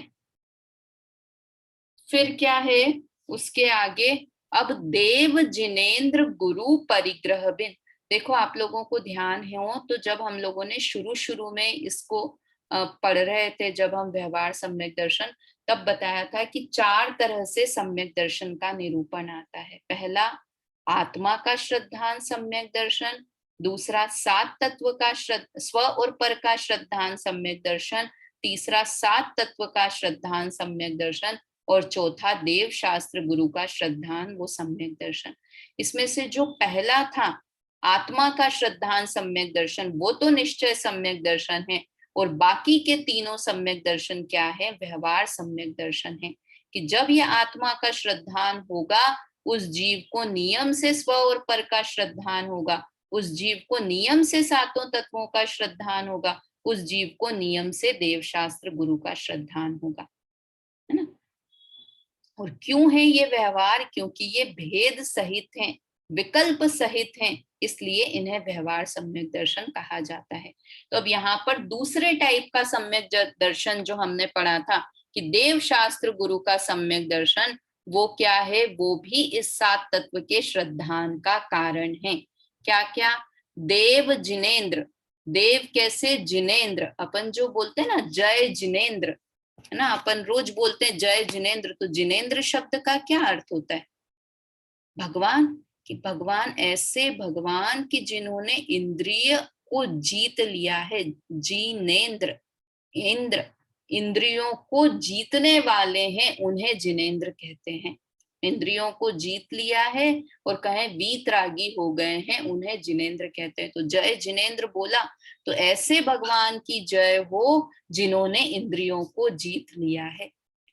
फिर क्या है उसके आगे, अब देव जिनेन्द्र गुरु परिग्रह बिन। देखो आप लोगों को ध्यान हो तो जब हम लोगों ने शुरू शुरू में इसको पढ़ रहे थे, जब हम व्यवहार सम्यक दर्शन, तब बताया था कि चार तरह से सम्यक दर्शन का निरूपण आता है। पहला आत्मा का श्रद्धान सम्यक दर्शन, दूसरा सात तत्व का स्व और पर का श्रद्धान सम्यक दर्शन, तीसरा सात तत्व का श्रद्धान सम्यक दर्शन, और चौथा देव शास्त्र गुरु का श्रद्धान वो सम्यक दर्शन। इसमें से जो पहला था आत्मा का श्रद्धान सम्यक दर्शन, वो तो निश्चय सम्यक दर्शन है, और बाकी के तीनों सम्यक दर्शन क्या है, व्यवहार सम्यक दर्शन है। कि जब ये आत्मा का श्रद्धान होगा, उस जीव को नियम से स्व और पर का श्रद्धान होगा, उस जीव को नियम से सातों तत्वों का श्रद्धान होगा, उस जीव को नियम से देव शास्त्र गुरु का श्रद्धान होगा, है ना। और क्यों है ये व्यवहार, क्योंकि ये भेद सहित हैं, विकल्प सहित हैं, इसलिए इन्हें व्यवहार सम्यक दर्शन कहा जाता है। तो अब यहाँ पर दूसरे टाइप का सम्यक दर्शन जो हमने पढ़ा था कि देव शास्त्र गुरु का सम्यक दर्शन, वो क्या है, वो भी इस सात तत्व के श्रद्धान का कारण है। क्या क्या, देव जिनेन्द्र, देव कैसे, जिनेन्द्र, अपन जो बोलते हैं ना जय जिनेन्द्र, है ना, अपन रोज बोलते हैं जय जिनेन्द्र, तो जिनेन्द्र शब्द का क्या अर्थ होता है, भगवान। कि भगवान ऐसे भगवान की जिन्होंने इंद्रिय को जीत लिया है, जिनेन्द्र, इंद्र, इंद्रियों को जीतने वाले हैं, उन्हें जिनेन्द्र कहते हैं। इंद्रियों को जीत लिया है और कहें वीतरागी हो गए हैं, उन्हें जिनेन्द्र कहते हैं। तो जय जिनेन्द्र बोला तो ऐसे भगवान की जय हो जिन्होंने इंद्रियों को जीत लिया है।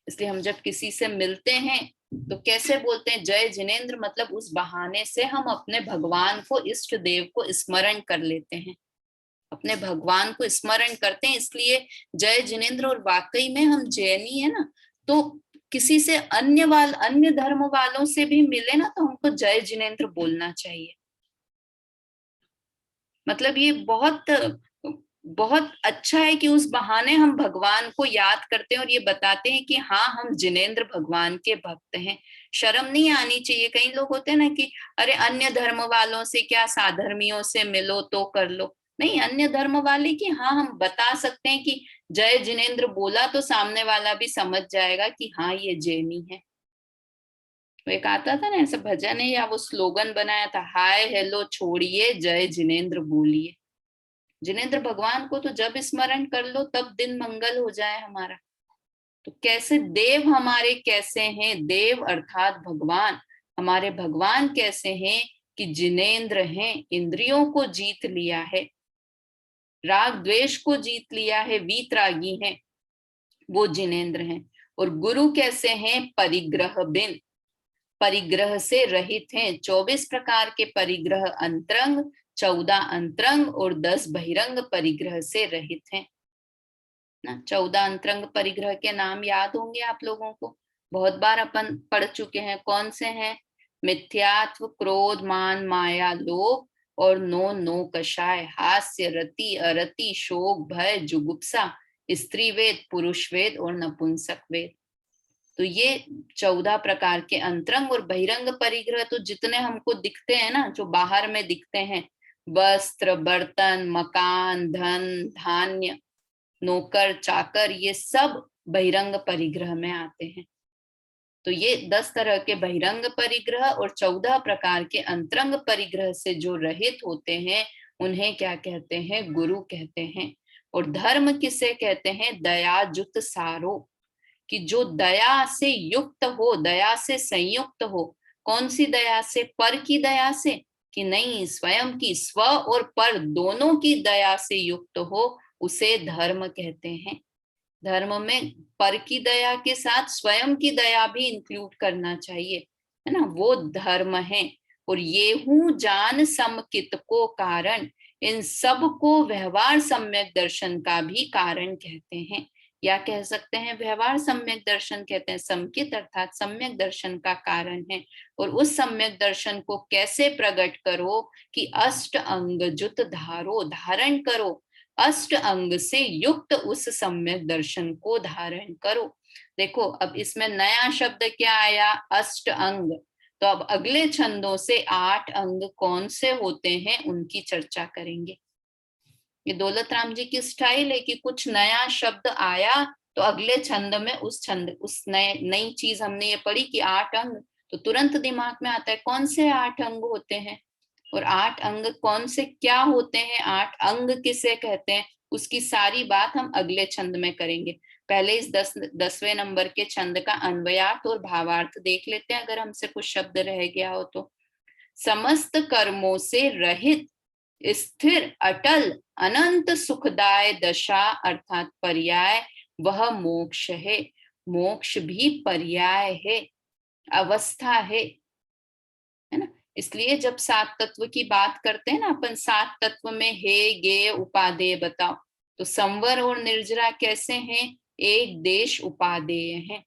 इसलिए हम जब किसी से मिलते हैं तो कैसे बोलते हैं, जय जिनेन्द्र, मतलब उस बहाने से हम अपने भगवान को, इष्ट देव को स्मरण कर लेते हैं, अपने भगवान को स्मरण करते हैं, इसलिए जय जिनेन्द्र। और वाकई में हम जैनी है ना, तो किसी से अन्य धर्म वालों से भी मिले ना तो हमको जय जिनेन्द्र बोलना चाहिए। मतलब ये बहुत बहुत अच्छा है कि उस बहाने हम भगवान को याद करते हैं और ये बताते हैं कि हाँ हम जिनेन्द्र भगवान के भक्त हैं। शर्म नहीं आनी चाहिए। कई लोग होते हैं ना कि अरे अन्य धर्म वालों से क्या, साधर्मियों से मिलो तो कर लो। नहीं, अन्य धर्म वाले की हाँ हम बता सकते हैं कि जय जिनेन्द्र बोला तो सामने वाला भी समझ जाएगा कि हाँ ये जैनी है। वो एक आता था ना ऐसा भजन है या वो स्लोगन बनाया था, हाय हेलो छोड़िए जय जिनेन्द्र बोलिए। जिनेन्द्र भगवान को तो जब स्मरण कर लो तब दिन मंगल हो जाए हमारा। तो कैसे देव हमारे कैसे हैं, देव अर्थात भगवान, हमारे भगवान कैसे हैं कि जिनेन्द्र हैं, इंद्रियों को जीत लिया है, राग द्वेष को जीत लिया है, वीतरागी हैं, वो जिनेन्द्र हैं। और गुरु कैसे हैं, परिग्रह बिन, परिग्रह से रहित हैं। 24 प्रकार के परिग्रह अंतरंग, 14 अंतरंग और 10 बहिरंग परिग्रह से रहित हैं ना। 14 अंतरंग परिग्रह के नाम याद होंगे आप लोगों को, बहुत बार अपन पढ़ चुके हैं। कौन से हैं, मिथ्यात्व, क्रोध, मान, माया, लोभ और नो कषाय, हास्य, रति, अरति, शोक, भय, जुगुप्सा, स्त्री वेद, पुरुष वेद और नपुंसक वेद। तो ये 14 प्रकार के अंतरंग और बहिरंग परिग्रह तो जितने हमको दिखते हैं ना, जो बाहर में दिखते हैं, वस्त्र, बर्तन, मकान, धन, धान्य, नौकर, चाकर, ये सब बहिरंग परिग्रह में आते हैं। तो ये 10 तरह के बहिरंग परिग्रह और 14 प्रकार के अंतरंग परिग्रह से जो रहित होते हैं उन्हें क्या कहते हैं, गुरु कहते हैं। और धर्म किसे कहते हैं, दयाजुत सारो, कि जो दया से युक्त हो, दया से संयुक्त हो। कौन सी दया से, पर की दया से कि नहीं, स्वयं की, स्व और पर दोनों की दया से युक्त हो, उसे धर्म कहते हैं। धर्म में पर की दया के साथ स्वयं की दया भी इंक्लूड करना चाहिए, है ना, वो धर्म है। और ये हूँ जान समकित को कारण, इन सब को व्यवहार सम्यक दर्शन का भी कारण कहते हैं, या कह सकते हैं व्यवहार सम्यक दर्शन कहते हैं। समकित अर्थात सम्यक दर्शन का कारण है। और उस सम्यक दर्शन को कैसे प्रकट करो कि अष्ट अंग जुत धारो, धारण करो, अष्ट अंग से युक्त उस सम्यक दर्शन को धारण करो। देखो अब इसमें नया शब्द क्या आया, अष्ट अंग। तो अब अगले छंदों से 8 अंग कौन से होते हैं उनकी चर्चा करेंगे। ये दौलत राम जी की स्टाइल है कि कुछ नया शब्द आया तो अगले छंद में उस नई चीज हमने ये पढ़ी कि 8 अंग, तो तुरंत दिमाग में आता है कौन से 8 अंग होते हैं, और 8 अंग कौन से क्या होते हैं, 8 अंग किसे कहते हैं, उसकी सारी बात हम अगले छंद में करेंगे। पहले इस 10वें नंबर के छंद का अन्वयार्थ और भावार्थ देख लेते हैं, अगर हमसे कुछ शब्द रह गया हो तो। समस्त कर्मों से रहित, स्थिर, अटल, अनंत सुखदाय दशा अर्थात पर्याय, वह मोक्ष है। मोक्ष भी पर्याय है, अवस्था है ना। इसलिए जब 7 तत्व की बात करते हैं ना अपन, 7 तत्व में हे गे उपादेय बताओ, तो संवर और निर्जरा कैसे हैं, एक देश उपादेय है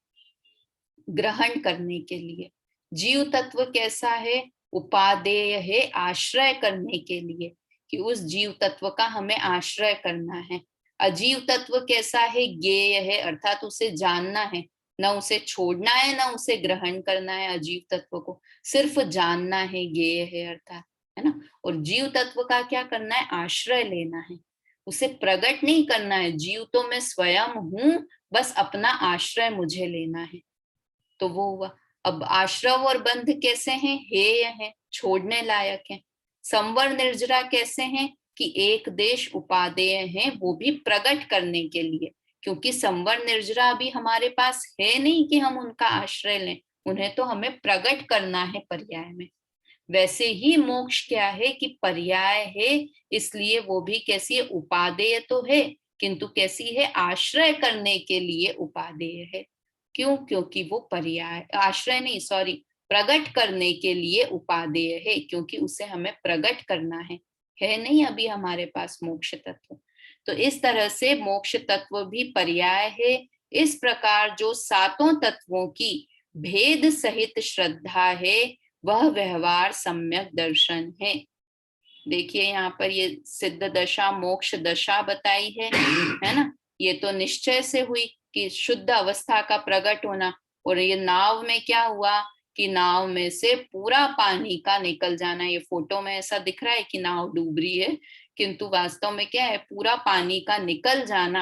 ग्रहण करने के लिए। जीव तत्व कैसा है, उपादेय है आश्रय करने के लिए, कि उस जीव तत्व का हमें आश्रय करना है। अजीव तत्व कैसा है, ज्ञेय है अर्थात उसे जानना है, न उसे छोड़ना है न उसे ग्रहण करना है। अजीव तत्व को सिर्फ जानना है, ज्ञेय है अर्थात, है ना। और जीव तत्व का क्या करना है, आश्रय लेना है, उसे प्रकट नहीं करना है। जीव तो मैं स्वयं हूं, बस अपना आश्रय मुझे लेना है, तो वो हुआ। अब आश्रव और बंध कैसे हैं, हेय है, छोड़ने लायक है। संवर निर्जरा कैसे हैं, कि एक देश उपादेय है, वो भी प्रकट करने के लिए, क्योंकि संवर निर्जरा भी हमारे पास है नहीं कि हम उनका आश्रय लें, उन्हें तो हमें प्रकट करना है पर्याय में। वैसे ही मोक्ष क्या है कि पर्याय है, इसलिए वो भी कैसी है, उपादेय तो है, किंतु कैसी है, आश्रय करने के लिए उपादेय है। क्यों, क्योंकि वो पर्याय, आश्रय नहीं सॉरी, प्रकट करने के लिए उपादेय है, क्योंकि उसे हमें प्रकट करना है नहीं अभी हमारे पास मोक्ष तत्व। तो इस तरह से मोक्ष तत्व भी पर्याय है। इस प्रकार जो 7 तत्वों की भेद सहित श्रद्धा है, वह व्यवहार सम्यक दर्शन है। देखिए यहाँ पर ये सिद्ध दशा मोक्ष दशा बताई है ना। ये तो निश्चय से हुई कि शुद्ध अवस्था का प्रकट होना, और ये नाव में क्या हुआ कि नाव में से पूरा पानी का निकल जाना। ये फोटो में ऐसा दिख रहा है कि नाव डूब रही है, किंतु वास्तव में क्या है, पूरा पानी का निकल जाना,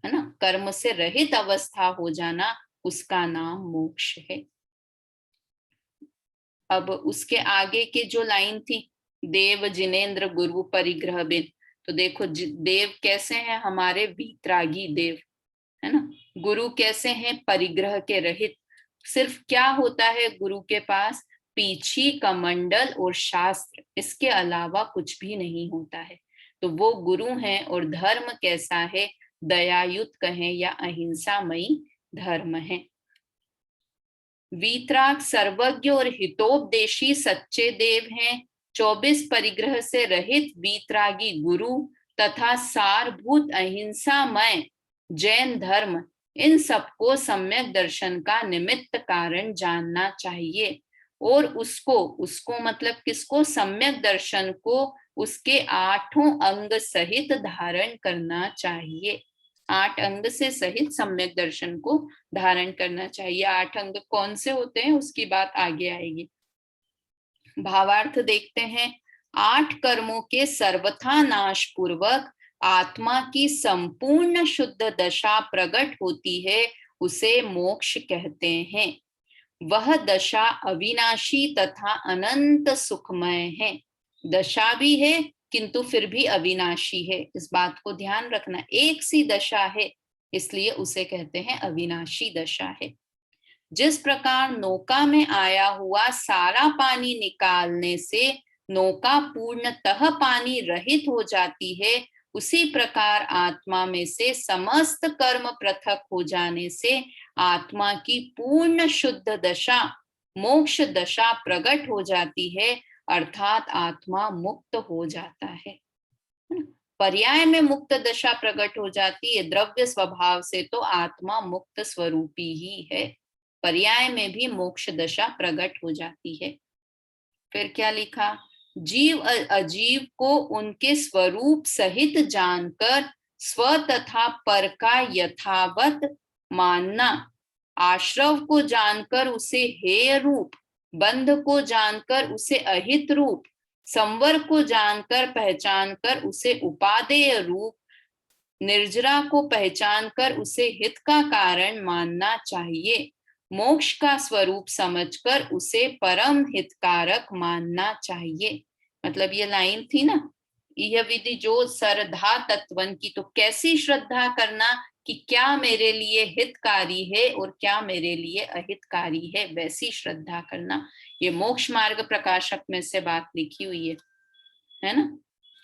है ना, कर्म से रहित अवस्था हो जाना, उसका नाम मोक्ष है। अब उसके आगे के जो लाइन थी, देव जिनेन्द्र गुरु परिग्रह बिन, तो देखो देव कैसे हैं, हमारे वीतरागी देव, है ना। गुरु कैसे हैं, परिग्रह के रहित। सिर्फ क्या होता है गुरु के पास, पीछी कमंडल और शास्त्र, इसके अलावा कुछ भी नहीं होता है, तो वो गुरु हैं। और धर्म कैसा है, दयायुत कहें या अहिंसामयी धर्म है। वीतराग सर्वज्ञ और हितोपदेशी सच्चे देव हैं। 24 परिग्रह से रहित वीतरागी गुरु तथा सारभूत अहिंसामय जैन धर्म, इन सबको सम्यक दर्शन का निमित्त कारण जानना चाहिए, और उसको मतलब किसको, सम्यक दर्शन को उसके 8 अंग सहित धारण करना चाहिए। 8 अंग से सहित सम्यक दर्शन को धारण करना चाहिए। 8 अंग कौन से होते हैं उसकी बात आगे आएगी। भावार्थ देखते हैं। 8 कर्मों के सर्वथा नाश पूर्वक आत्मा की संपूर्ण शुद्ध दशा प्रकट होती है, उसे मोक्ष कहते हैं। वह दशा अविनाशी तथा अनंत सुखमय है। दशा भी है किंतु फिर भी अविनाशी है, इस बात को ध्यान रखना। एक सी दशा है, इसलिए उसे कहते हैं अविनाशी दशा है। जिस प्रकार नौका में आया हुआ सारा पानी निकालने से नौका पूर्णतः पानी रहित हो जाती है, उसी प्रकार आत्मा में से समस्त कर्म पृथक हो जाने से आत्मा की पूर्ण शुद्ध दशा मोक्ष दशा प्रकट हो जाती है, अर्थात आत्मा मुक्त हो जाता है। पर्याय में मुक्त दशा प्रकट हो जाती है, द्रव्य स्वभाव से तो आत्मा मुक्त स्वरूपी ही है, पर्याय में भी मोक्ष दशा प्रकट हो जाती है। फिर क्या लिखा, जीव अजीव को उनके स्वरूप सहित जानकर स्व तथा पर का यथावत मानना, आश्रव को जानकर उसे हेय रूप, बंध को जानकर उसे अहित रूप, संवर को जानकर पहचान कर उसे उपादेय रूप, निर्जरा को पहचान कर उसे हित का कारण मानना चाहिए, मोक्ष का स्वरूप समझकर उसे परम हितकारक मानना चाहिए। मतलब ये लाइन थी ना, यह विधि जो श्रद्धा तत्वन की, तो कैसी श्रद्धा करना कि क्या मेरे लिए हितकारी है और क्या मेरे लिए अहितकारी है, वैसी श्रद्धा करना। ये मोक्ष मार्ग प्रकाशक में से बात लिखी हुई है ना।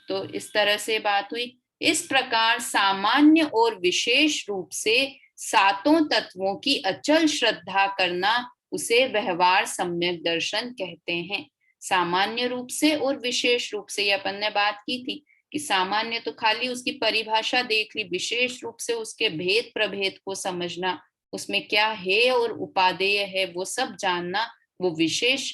तो इस तरह से बात हुई। इस प्रकार सामान्य और विशेष रूप से सातों तत्वों की अचल श्रद्धा करना उसे व्यवहार सम्यक दर्शन कहते हैं। सामान्य रूप से और विशेष रूप से, ये अपन ने बात की थी कि सामान्य तो खाली उसकी परिभाषा देख ली, विशेष रूप से उसके भेद प्रभेद को समझना, उसमें क्या है और उपादेय है वो सब जानना, वो विशेष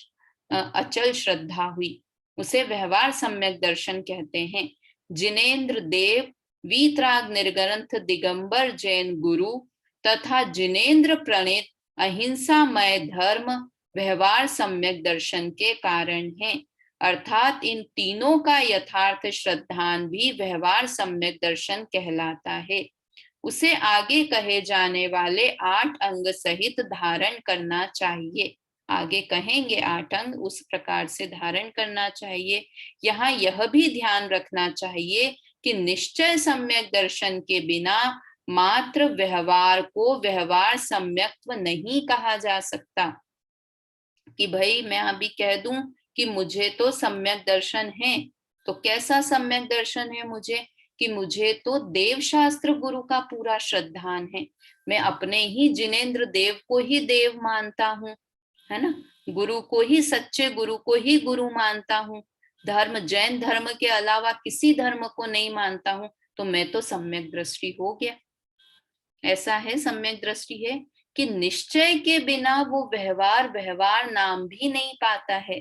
अचल श्रद्धा हुई, उसे व्यवहार सम्यक दर्शन कहते हैं। जिनेन्द्र देव वीतराग निर्ग्रंथ दिगंबर जैन गुरु तथा जिनेन्द्र प्रणीत अहिंसामय धर्म व्यवहार सम्यक दर्शन के कारण है, अर्थात इन तीनों का यथार्थ श्रद्धान भी व्यवहार सम्यक दर्शन कहलाता है। उसे आगे कहे जाने वाले 8 अंग सहित धारण करना चाहिए। आगे कहेंगे 8 अंग, उस प्रकार से धारण करना चाहिए। यहाँ यह भी ध्यान रखना चाहिए कि निश्चय सम्यक दर्शन के बिना मात्र व्यवहार को व्यवहार सम्यक्त्व नहीं कहा जा सकता। कि भाई मैं अभी कह दूं कि मुझे तो सम्यक दर्शन है, तो कैसा सम्यक दर्शन है मुझे, कि मुझे तो देव शास्त्र गुरु का पूरा श्रद्धान है, मैं अपने ही जिनेन्द्र देव को ही देव मानता हूँ, है ना, गुरु को ही, सच्चे गुरु को ही गुरु मानता हूँ, धर्म जैन धर्म के अलावा किसी धर्म को नहीं मानता हूँ, तो मैं तो सम्यक दृष्टि हो गया। ऐसा है, सम्यक दृष्टि है कि निश्चय के बिना वो व्यवहार व्यवहार नाम भी नहीं पाता है,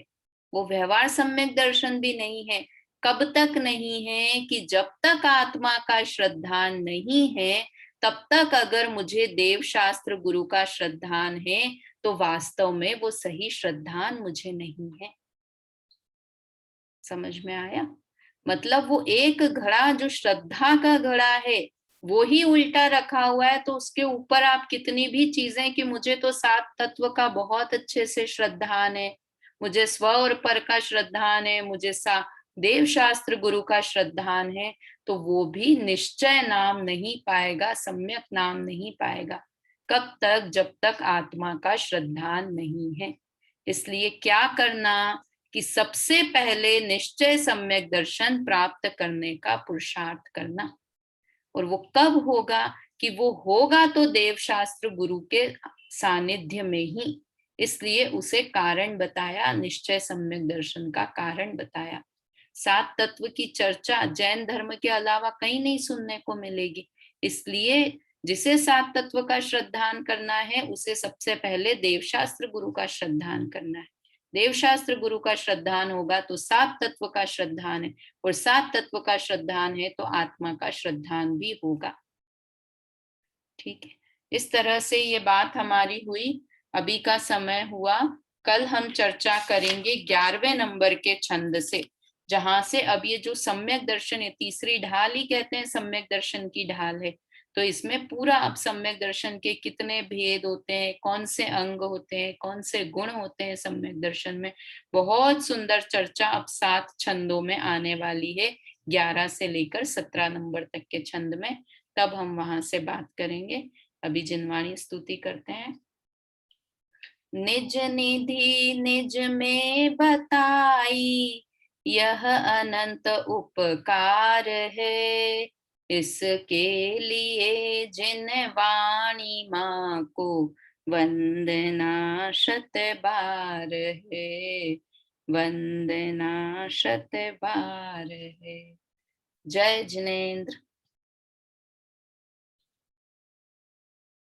वो व्यवहार सम्यक दर्शन भी नहीं है। कब तक नहीं है, कि जब तक आत्मा का श्रद्धान नहीं है, तब तक अगर मुझे देव शास्त्र गुरु का श्रद्धान है, तो वास्तव में वो सही श्रद्धान मुझे नहीं है। समझ में आया? मतलब वो एक घड़ा जो श्रद्धा का घड़ा है, वो ही उल्टा रखा हुआ है, तो उसके ऊपर आप कितनी भी चीजें कि मुझे तो 7 तत्व का बहुत अच्छे से श्रद्धान है, मुझे स्व और पर का श्रद्धान है, मुझे देव शास्त्र गुरु का श्रद्धान है, तो वो भी निश्चय नाम नहीं पाएगा, सम्यक नाम नहीं पाएगा। कब तक? जब तक आत्मा का श्रद्धान नहीं है। इसलिए क्या करना, कि सबसे पहले निश्चय सम्यक दर्शन प्राप्त करने का पुरुषार्थ करना। और वो कब होगा, कि वो होगा तो देव शास्त्र गुरु के सानिध्य में ही। इसलिए उसे कारण बताया, निश्चय सम्यक दर्शन का कारण बताया। 7 तत्व की चर्चा जैन धर्म के अलावा कहीं नहीं सुनने को मिलेगी। इसलिए जिसे 7 तत्व का श्रद्धान करना है, उसे सबसे पहले देव शास्त्र गुरु का श्रद्धान करना है। देव शास्त्र गुरु का श्रद्धान होगा तो 7 तत्व का श्रद्धान है, और 7 तत्व का श्रद्धान है तो आत्मा का श्रद्धान भी होगा। ठीक है, इस तरह से ये बात हमारी हुई। अभी का समय हुआ, कल हम चर्चा करेंगे 11वें नंबर के छंद से, जहां से अब ये जो सम्यक दर्शन है, तीसरी ढाल ही कहते हैं, सम्यक दर्शन की ढाल है, तो इसमें पूरा अब सम्यक दर्शन के कितने भेद होते हैं, कौन से अंग होते हैं, कौन से गुण होते हैं सम्यक दर्शन में, बहुत सुंदर चर्चा अब 7 छंदों में आने वाली है, 11 से लेकर 17 नंबर तक के छंद में। तब हम वहां से बात करेंगे। अभी जिनवाणी स्तुति करते हैं। निज निधि निज में बताई, यह अनंत उपकार है, इसके लिए जिन वाणी माँ को वंदना शत बार है, वंदना शत बार है। जय जिनेन्द्र।